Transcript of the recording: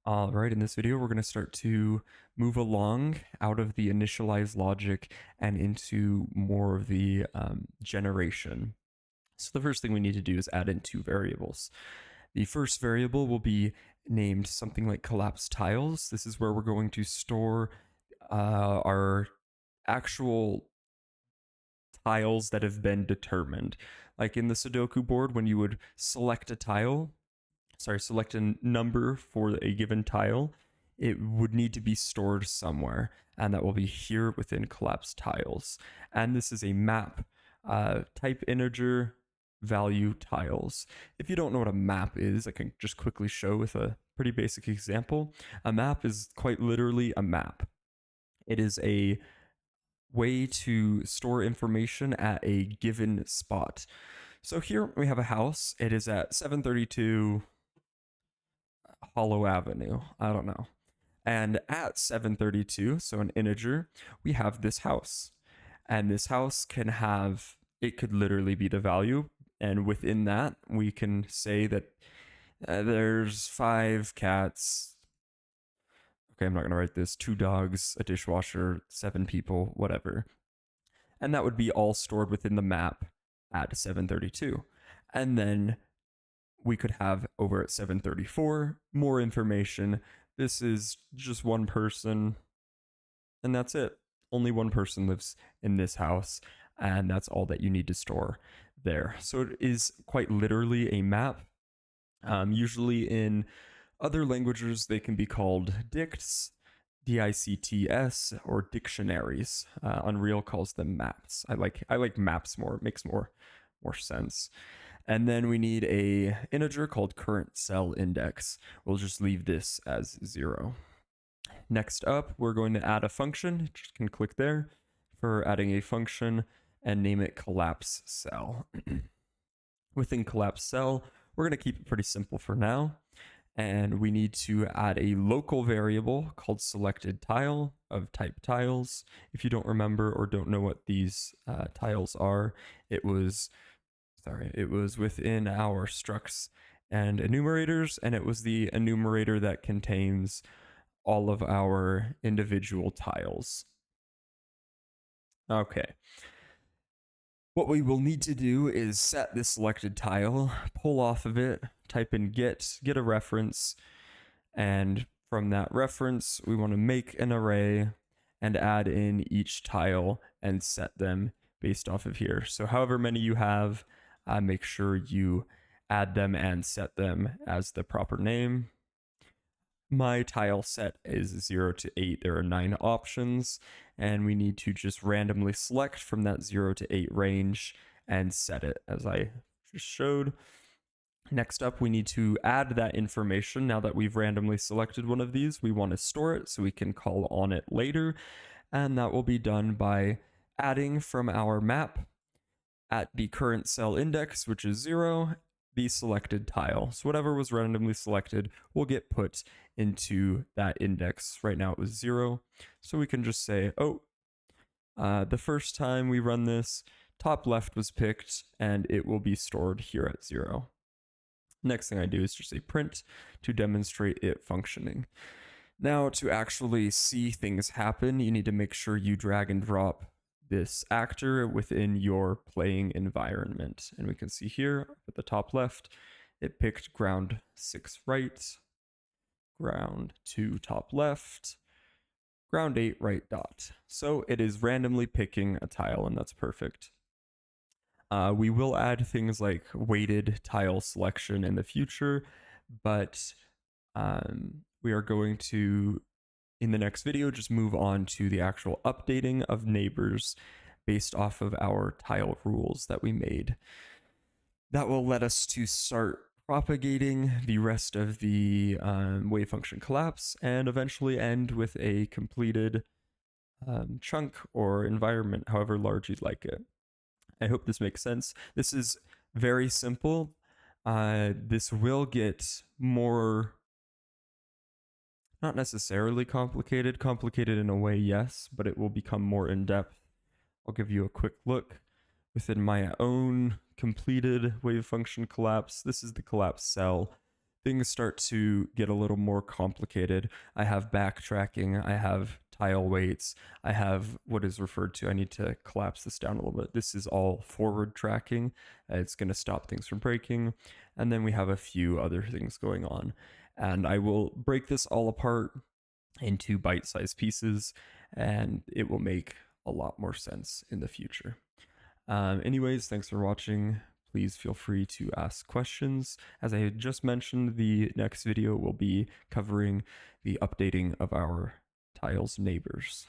All right, in this video, we're going to start to move along out of the initialize logic and into more of the generation. So the first thing we need to do is add in two variables. The first variable will be named something like collapse tiles. This is where we're going to store our actual tiles that have been determined. Like in the Sudoku board, when you would select a tile, select a number for a given tile, it would need to be stored somewhere, and that will be here within collapse tiles. And this is a map, type integer value tiles. If you don't know what a map is, I can just quickly show with a pretty basic example. A map is quite literally a map. It is a way to store information at a given spot. So here we have a house. It is at 732 Hollow Avenue. I don't know. And at 732, so an integer, we have this house. And this house can have, it could literally be the value. And within that, we can say that there's 5 cats. Okay, I'm not going to write this. 2 dogs, a dishwasher, 7 people, whatever. And that would be all stored within the map at 732. And then we could have over at 734 more information. This is just one person, and that's it. Only one person lives in this house, and that's all that you need to store there. So it is quite literally a map. Usually in other languages, they can be called dicts, DICTS, or dictionaries. Unreal calls them maps. I like maps more. It makes more sense. And then we need a integer called current cell index. We'll just leave this as 0. Next up, we're going to add a function. You just can click there for adding a function and name it collapse cell. Within collapse cell, we're going to keep it pretty simple for now. And we need to add a local variable called selected tile of type tiles. If you don't remember or don't know what these tiles are, it was within our structs and enumerators, and it was the enumerator that contains all of our individual tiles. Okay. What we will need to do is set this selected tile, pull off of it, type in get a reference, and from that reference, we want to make an array and add in each tile and set them based off of here. So however many you have, make sure you add them and set them as the proper name. My tile set is 0 to 8. There are 9 options, and we need to just randomly select from that 0 to 8 range and set it as I just showed. Next up, we need to add that information. Now that we've randomly selected one of these, we want to store it so we can call on it later, and that will be done by adding from our map at the current cell index, which is 0, the selected tile. So whatever was randomly selected will get put into that index. Right now it was 0. So we can just say, the first time we run this, top left was picked, and it will be stored here at 0. Next thing I do is just say print to demonstrate it functioning. Now, to actually see things happen, you need to make sure you drag and drop this actor within your playing environment. And we can see here at the top left, it picked ground 6 right, ground 2 top left, ground 8 right dot. So it is randomly picking a tile, and that's perfect. We will add things like weighted tile selection in the future, but we are going to, in the next video, just move on to the actual updating of neighbors based off of our tile rules that we made. That will let us to start propagating the rest of the wave function collapse and eventually end with a completed chunk or environment, however large you'd like it. I hope this makes sense. This is very simple. This will get more, not necessarily complicated in a way, yes, but it will become more in-depth. I'll give you a quick look within my own completed wave function collapse. This is the collapse cell. things start to get a little more complicated. I have backtracking, I have tile weights, I have what is referred to, I need to collapse this down a little bit. This is all forward tracking. It's going to stop things from breaking. And then we have a few other things going on. And I will break this all apart into bite-sized pieces, and it will make a lot more sense in the future. Anyways, thanks for watching. Please feel free to ask questions. As I had just mentioned, the next video will be covering the updating of our tiles neighbors.